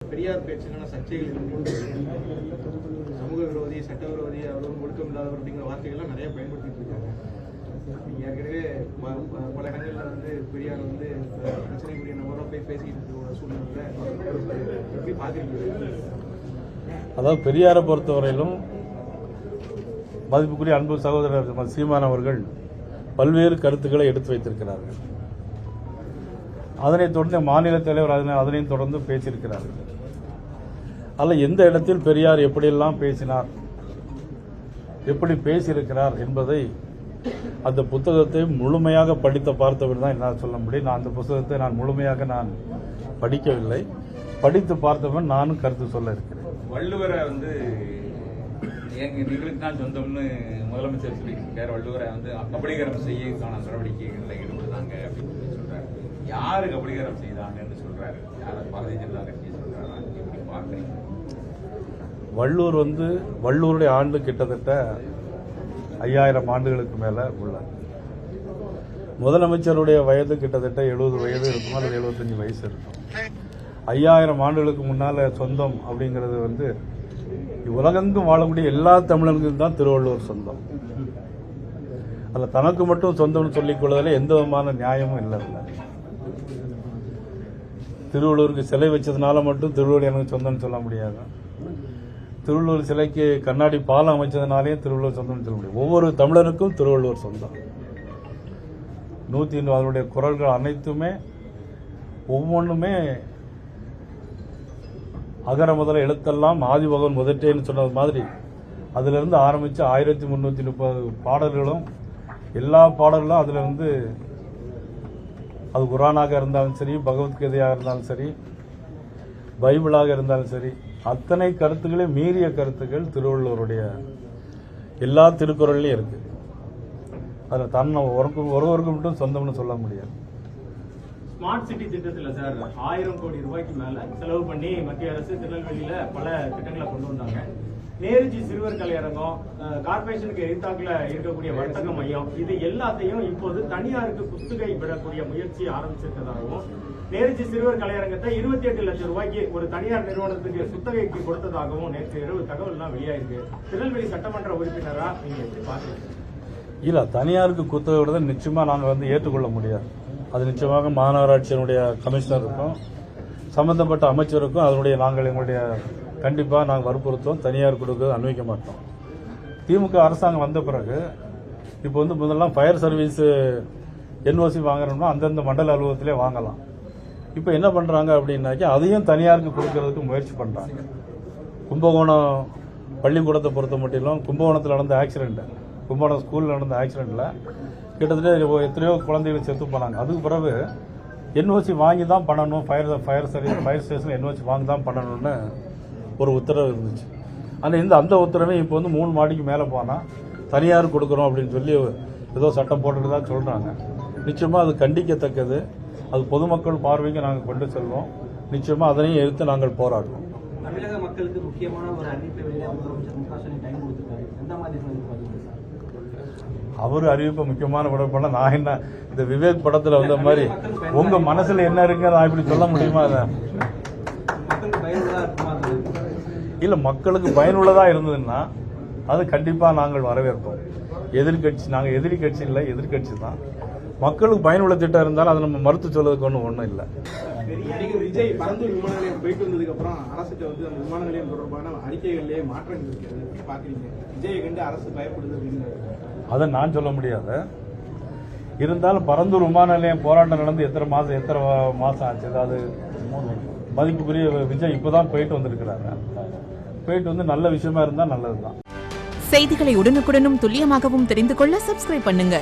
பெரியார் பேச்சுக்கான சர்ச்சைகள் இருக்கு. சமூக விரோதி, சட்ட விரோதி, அவரும் ஒழுக்கம் இல்லாதவர் அப்படிங்கிற வார்த்தைகள்லாம் நிறைய பயன்படுத்திட்டு இருக்காங்க. ஏற்கனவே பல இடங்கள்ல வந்து பெரியார் வந்து பிரச்சனைக்குரிய நபராக போய் பேசிக்கிட்டு இருக்கிற சூழ்நிலை எப்படி பார்த்துருக்கீங்க? அதாவது பெரியாரை பொறுத்தவரையிலும் மதிப்புக்குரிய அன்பு சகோதரர் சீமான் அவர்கள் பல்வேறு கருத்துக்களை எடுத்து வைத்திருக்கிறார்கள். அதனைத் தொடர்ந்து மாநில தலைவர் அதனையும் தொடர்ந்து பேசியிருக்கிறார்கள். அதில் எந்த இடத்தில் பெரியார் எப்படியெல்லாம் பேசினார், எப்படி பேசியிருக்கிறார் என்பதை அந்த புத்தகத்தை முழுமையாக படித்து பார்த்தவர் தான் என்னால் சொல்ல முடியும். நான் அந்த புத்தகத்தை முழுமையாக படிக்கவில்லை. படித்து பார்த்தவன் நானும் கருத்து சொல்ல இருக்கிறேன். வள்ளுவரை வந்து எங்களுக்கு தான் சொந்தம்னு முதலமைச்சர் சொல்லியிருக்கார். வள்ளுவரை வந்து கபலீகரம் செய்யக்கான நடவடிக்கைகளில் ஈடுபடுறாங்க அப்படின்னு சொல்றாரு. யாரு கபலீகரம் செய்தாங்கன்னு சொல்றாரு? யாரும் பாரதிய ஜனதா கட்சி சொல்றாரா? எப்படி பார்க்குறீங்க? வள்ளுவர் வந்து வள்ளுவருடைய ஆண்டு கிட்டத்தட்ட 5000 ஆண்டுகளுக்கு மேல உள்ளது. முதலமைச்சருடைய வயது கிட்டத்தட்ட 70 வயது இருக்கும், அல்லது 75 வயசு இருக்கும். 5000 ஆண்டுகளுக்கு முன்னால சொந்தம் அப்படிங்கிறது வந்து உலகெங்கும் வாழக்கூடிய எல்லா தமிழர்களுக்கும் தான் திருவள்ளுவர் சொந்தம். அதில் தனக்கு மட்டும் சொந்தம்னு சொல்லிக் கொள்வதில் எந்த விதமான நியாயமும் இல்லை. திருவள்ளுவருக்கு சிலை வச்சதுனால மட்டும் திருவள்ளுவர் எனக்கு சொந்தம்னு சொல்ல முடியாது. திருவள்ளுவர் சிலைக்கு கண்ணாடி பாலம் அமைச்சதுனாலே திருவள்ளுவர் சொந்தம்னு சொல்ல முடியும். ஒவ்வொரு தமிழருக்கும் திருவள்ளுவர் சொந்தம். 101 அதனுடைய குறள்கள் அனைத்துமே ஒவ்வொன்றுமே அகர முதல எழுத்தெல்லாம் ஆதிபகவன் முதற்றேன்னு சொன்னது மாதிரி அதிலிருந்து ஆரம்பித்து 1330 பாடல்களும் எல்லா பாடல்களும் அதில் வந்து அது குரானாக இருந்தாலும் சரி, பகவத்கீதையாக இருந்தாலும் சரி, பைபிளாக இருந்தாலும் சரி, அத்தனை கருத்துக்களே மீறிய கருத்துக்கள் திருவள்ளுவருடைய எல்லா திருக்குறள்லையும் இருக்கு. அதில் தன்னை ஒருவருக்கு மட்டும் சொந்தம்னு சொல்ல முடியாது. ஸ்மார்ட் சிட்டி திட்டத்தில் சார் 1000 கோடி ரூபாய்க்கு மேல செலவு பண்ணி மத்திய அரசு திருநெல்வேலியில பல திட்டங்களை கொண்டு வந்தாங்க. நேருஜி சிறுவர் கலையரங்கம், கார்பரேஷனுக்கு எதிர்த்தாக்குல இருக்கக்கூடிய வர்த்தக மையம், இது எல்லாத்தையும் இப்போது தனியாருக்கு குத்துகை விடக்கூடிய முயற்சியை ஆரம்பிச்சிருக்கதாகவும், நேருஜி சிறுவர் கலையரங்கத்தை 28 லட்சம் ரூபாய்க்கு ஒரு தனியார் நிறுவனத்துக்கு குத்தகைக்கு கொடுத்ததாகவும் நேற்று இரவு தகவல்லாம் வெளியாயிருக்கு. திருநெல்வேலி சட்டமன்ற உறுப்பினரா நீங்க எப்படி பாக்குறீங்க? இல்ல, தனியாருக்கு குத்தகை விடுறதை நிச்சயமா நாங்கள் வந்து ஏற்றுக்கொள்ள முடியாது. அது நிச்சயமாக மாநகராட்சியினுடைய கமிஷனருக்கும் சம்பந்தப்பட்ட அமைச்சருக்கும் அதனுடைய எங்களுடைய கண்டிப்பாக நாங்கள் வற்புறுத்தோம். தனியார் கொடுக்க அனுமதிக்க மாட்டோம். திமுக அரசாங்கம் வந்த பிறகு இப்போ வந்து முதல்லாம் ஃபயர் சர்வீஸ் என்ஓசி வாங்குறோம்னா அந்தந்த மண்டல அலுவலகத்திலே வாங்கலாம். இப்போ என்ன பண்ணுறாங்க அப்படின்னாக்கி அதையும் தனியாருக்கு கொடுக்கறதுக்கு முயற்சி பண்ணுறாங்க. கும்பகோணம் பள்ளிக்கூடத்தை பொறுத்த மட்டிலும் கும்பகோணத்தில் நடந்த ஆக்சிடென்ட், கும்பகோணம் ஸ்கூலில் நடந்த ஆக்சிடென்ட்டில் கிட்டத்தட்ட எத்தனையோ குழந்தைகள் செத்து போனாங்க. அதுக்கு பிறகு என்ஓசி வாங்கி தான் பண்ணணும், ஃபயர் ஸ்டேஷன் என்ஓசி வாங்கி தான் பண்ணணும்னு ஒரு உத்தரவு இருந்துச்சு. அந்த உத்தரவை இப்போ வந்து 3 மாடிக்கு மேலே போனால் தனியார் கொடுக்குறோம் அப்படின்னு சொல்லி ஏதோ சட்டம் போட்டுட்டு தான் சொல்கிறாங்க. நிச்சயமாக அது கண்டிக்கத்தக்கது. அது பொதுமக்கள் பார்வைக்கு நாங்கள் கொண்டு செல்வோம். நிச்சயமாக அதனையும் எடுத்து நாங்கள் போராடுவோம். தமிழக மக்களுக்கு முக்கியமான ஒரு அறிவிப்பை வெளியாக முதலமைச்சர் முக டைம் கொடுத்துருக்காரு. எந்த மாதிரி அவர் அறிவிப்பை முக்கியமான படம் பண்ண நான் என்ன இந்த விவேக் படத்துல வந்த மாதிரி உங்க மனசுல என்ன இருக்கு நான் இப்படி சொல்ல முடியுமா? இல்ல, மக்களுக்கு பயனுள்ளதா இருந்ததுன்னா அது கண்டிப்பா நாங்கள் வரவேற்போம். நாங்கள் எதிரி கட்சி இல்லை, எதிர்கட்சி தான். மக்களுக்கு பயனுள்ள திட்டம் இருந்தாலும் அதை நம்ம மறுத்து சொல்றதுக்கு ஒன்றும் இல்லை. விஜய் பரந்தூர் விமான நிலையம் போயிட்டு வந்ததுக்கு அப்புறம் அரசுக்கு வந்து அந்த விமான நிலையம் தொடர்பான அறிக்கைகளிலேயே மாற்றங்கள் இருக்கிறது. பாக்குறீங்க, விஜயை கண்டு அரசு பயப்படுது அப்படின்னு அதை நான் சொல்ல முடியாது. இருந்தாலும் பரந்தூர் விமான நிலையம் போராட்டம் நடந்து எத்தனை மாசம் ஆச்சு? அதாவது மதிப்புக்குரிய விஜய் இப்பதான் போயிட்டு வந்திருக்கிறாங்க. போயிட்டு வந்து நல்ல விஷயமா இருந்தா நல்லதுதான். செய்திகளை உடனுக்குடனும் துல்லியமாகவும் தெரிந்து கொள்ள சப்ஸ்கிரைப் பண்ணுங்க.